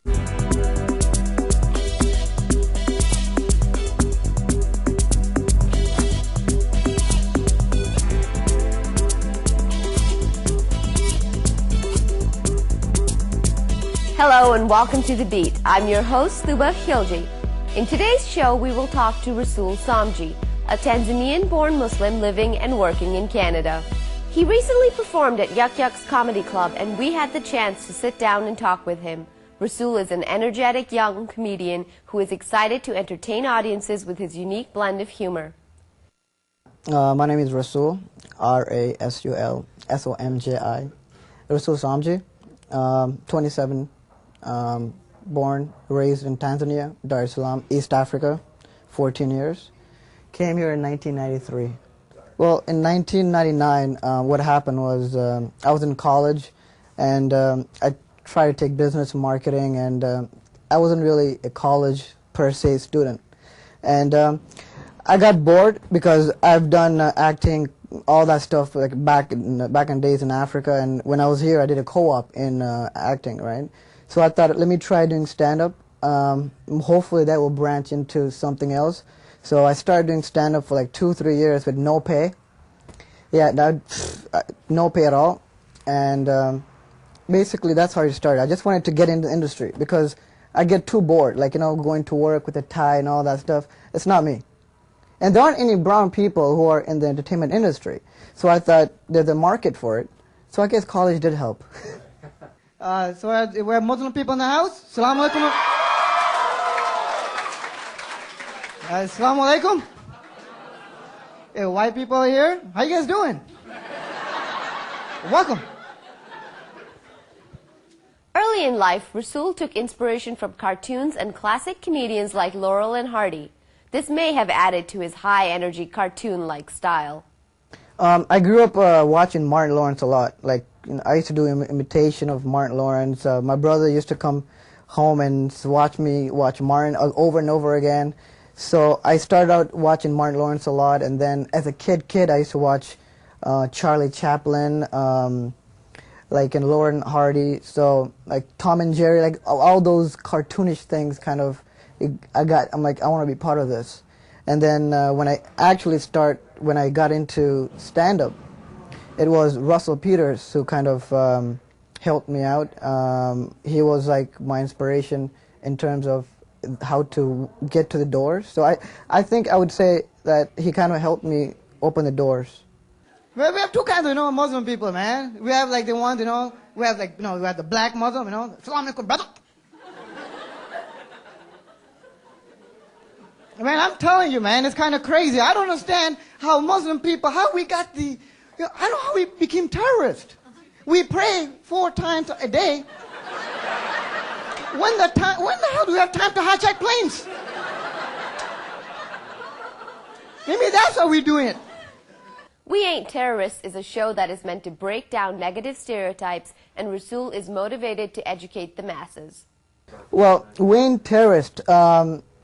Hello and welcome to The Beat. I'm your host, Luba Khilji. In today's show, we will talk to Rasul Somji, a Tanzanian-born Muslim living and working in Canada. He recently performed at Yuck Yuck's Comedy Club, and we had the chance to sit down and talk with him. Rasul is an energetic young comedian who is excited to entertain audiences with his unique blend of humor. My name is Rasul, Rasul Somji. Rasul Somji, 27, born, raised in Tanzania, Dar es Salaam, East Africa, 14 years. Came here in 1993. Well, in 1999, what happened was I was in college, and I tried to take business and marketing, and I wasn't really a college per se student. And I got bored because I've done acting, all that stuff like back in days in Africa, and when I was here, I did a co-op in acting, right? So I thought, let me try doing stand-up. Hopefully that will branch into something else. So I started doing stand-up for like 2-3 years with no pay. Yeah, no pay at all. And basically that's how it started. I just wanted to get into the industry because I get too bored, like, you know, going to work with a tie and all that stuff. It's not me. And there aren't any brown people who are in the entertainment industry. So I thought there's a market for it. So I guess college did help. So we have Muslim people in the house. Assalamu alaikum. Assalamu alaikum. Hey, white people are here. How you guys doing? Welcome. Early in life, Rasul took inspiration from cartoons and classic comedians like Laurel and Hardy. This may have added to his high-energy cartoon-like style. I grew up watching Martin Lawrence a lot. Like, you know, I used to do imitation of Martin Lawrence. My brother used to come home and watch me watch Martin over and over again. So I started out watching Martin Lawrence a lot, and then as a kid, I used to watch Charlie Chaplin, like in Laurel and Hardy. So like Tom and Jerry, like all those cartoonish things, kind of. I'm like, I want to be part of this. And then when I got into stand-up, it was Russell Peters who kind of helped me out. He was like my inspiration in terms of how to get to the doors. So I think I would say that he kind of helped me open the doors. Well, we have two kinds of, Muslim people, man. We have like the ones, we have like, we have the black Muslim, Assalamu alaikum, brother. Man, I'm telling you, man, it's kind of crazy. I don't understand how Muslim people, how we got I don't know how we became terrorists. We pray 4 times a day. When the hell do we have time to hijack planes? Maybe that's how we're doing it. We Ain't Terrorists is a show that is meant to break down negative stereotypes, and Rasul is motivated to educate the masses. Well, We Ain't Terrorists,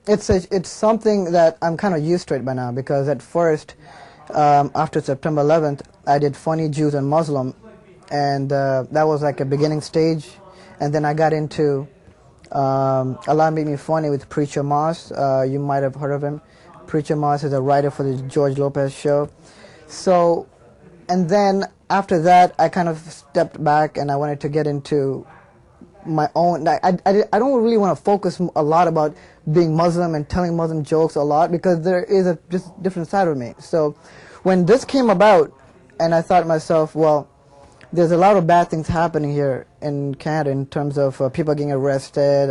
it's something that I'm kind of used to it by now, because at first, after September 11th, I did Funny Jews and Muslim, and that was like a beginning stage. And then I got into Allah Made Me Funny with Preacher Moss. You might have heard of him. Preacher Moss is a writer for the George Lopez show. So, and then after that, I kind of stepped back and I wanted to get into my own. I don't really want to focus a lot about being Muslim and telling Muslim jokes a lot, because there is a just different side of me. So when this came about, and I thought to myself, well, there's a lot of bad things happening here in Canada in terms of people getting arrested.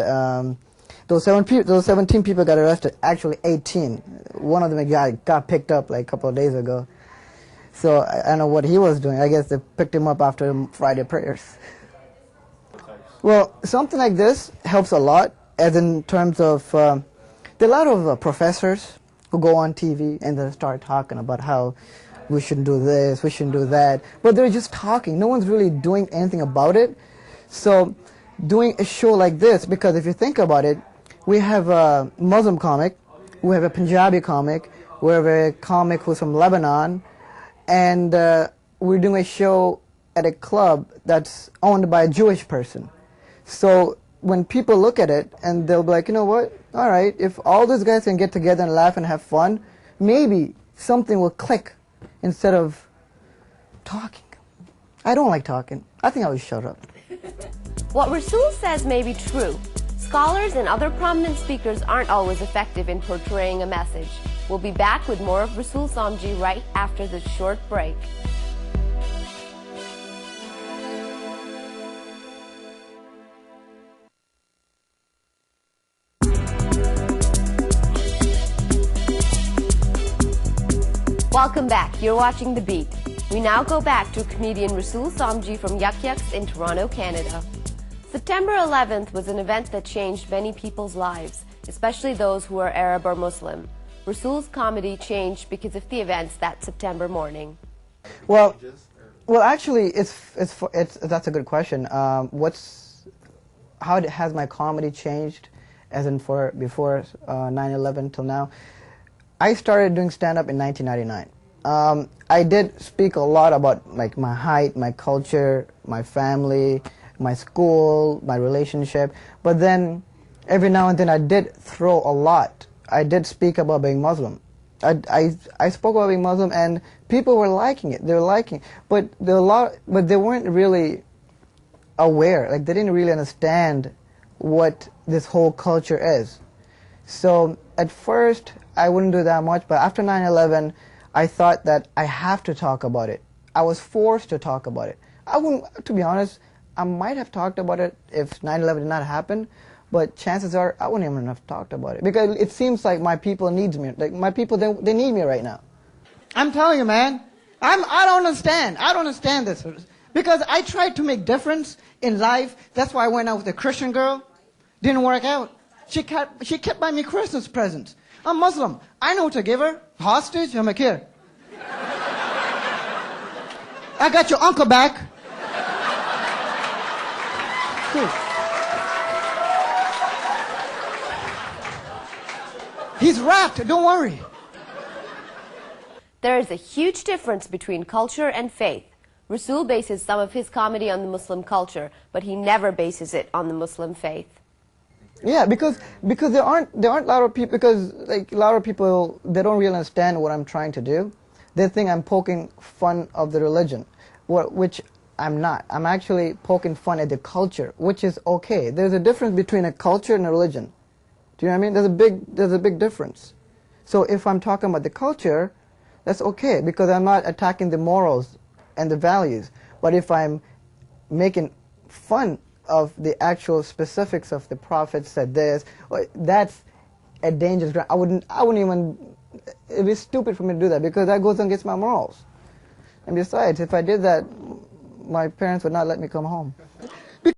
Those 17 people got arrested, actually 18. One of them got picked up like a couple of days ago. So I don't know what he was doing. I guess they picked him up after Friday prayers. Well, something like this helps a lot, as in terms of, there are a lot of professors who go on TV and they start talking about how we shouldn't do this, we shouldn't do that, but they're just talking. No one's really doing anything about it. So doing a show like this, because if you think about it, we have a Muslim comic, we have a Punjabi comic, we have a comic who's from Lebanon, and we're doing a show at a club that's owned by a Jewish person. So when people look at it and they'll be like, you know what, all right, if all those guys can get together and laugh and have fun, maybe something will click instead of talking. I don't like talking. I think I would shut up. What Rasul says may be true. Scholars and other prominent speakers aren't always effective in portraying a message. We'll be back with more of Rasul Somji right after this short break. Welcome back. You're watching The Beat. We now go back to comedian Rasul Somji from Yuck Yucks in Toronto, Canada. September 11th was an event that changed many people's lives, especially those who are Arab or Muslim. Rasul's comedy changed because of the events that September morning. Well, actually, that's a good question. How has my comedy changed, as in before 9/11 till now? I started doing stand-up in 1999. I did speak a lot about like my height, my culture, my family, my school, my relationship. But then every now and then I did throw a lot. I did speak about being Muslim. I spoke about being Muslim, and people were liking it. They were liking it. But they weren't really aware. Like, they didn't really understand what this whole culture is. So at first I wouldn't do that much, but after 9/11 I thought that I have to talk about it. I was forced to talk about it. I wouldn't, to be honest, I might have talked about it if 9/11 did not happen, but chances are I wouldn't even have talked about it, because it seems like my people needs me. Like, my people, they need me right now. I'm telling you, man, I don't understand. I don't understand this, because I tried to make difference in life. That's why I went out with a Christian girl. Didn't work out. She kept buying me Christmas presents. I'm Muslim. I know what to give her. Hostage? I'm like, here. I got your uncle back. He's wrapped, don't worry. There is a huge difference between culture and faith. Rasul bases some of his comedy on the Muslim culture, but he never bases it on the Muslim faith. Yeah, because there aren't a lot of people, because like a lot of people, they don't really understand what I'm trying to do. They think I'm poking fun of the religion, which I'm not. I'm actually poking fun at the culture, which is okay. There's a difference between a culture and a religion. Do you know what I mean? There's a big difference. So if I'm talking about the culture, that's okay, because I'm not attacking the morals and the values. But if I'm making fun of the actual specifics of the Prophet said this, that's a dangerous ground. I wouldn't even, it'd be stupid for me to do that, because that goes against my morals. And besides, if I did that, my parents would not let me come home.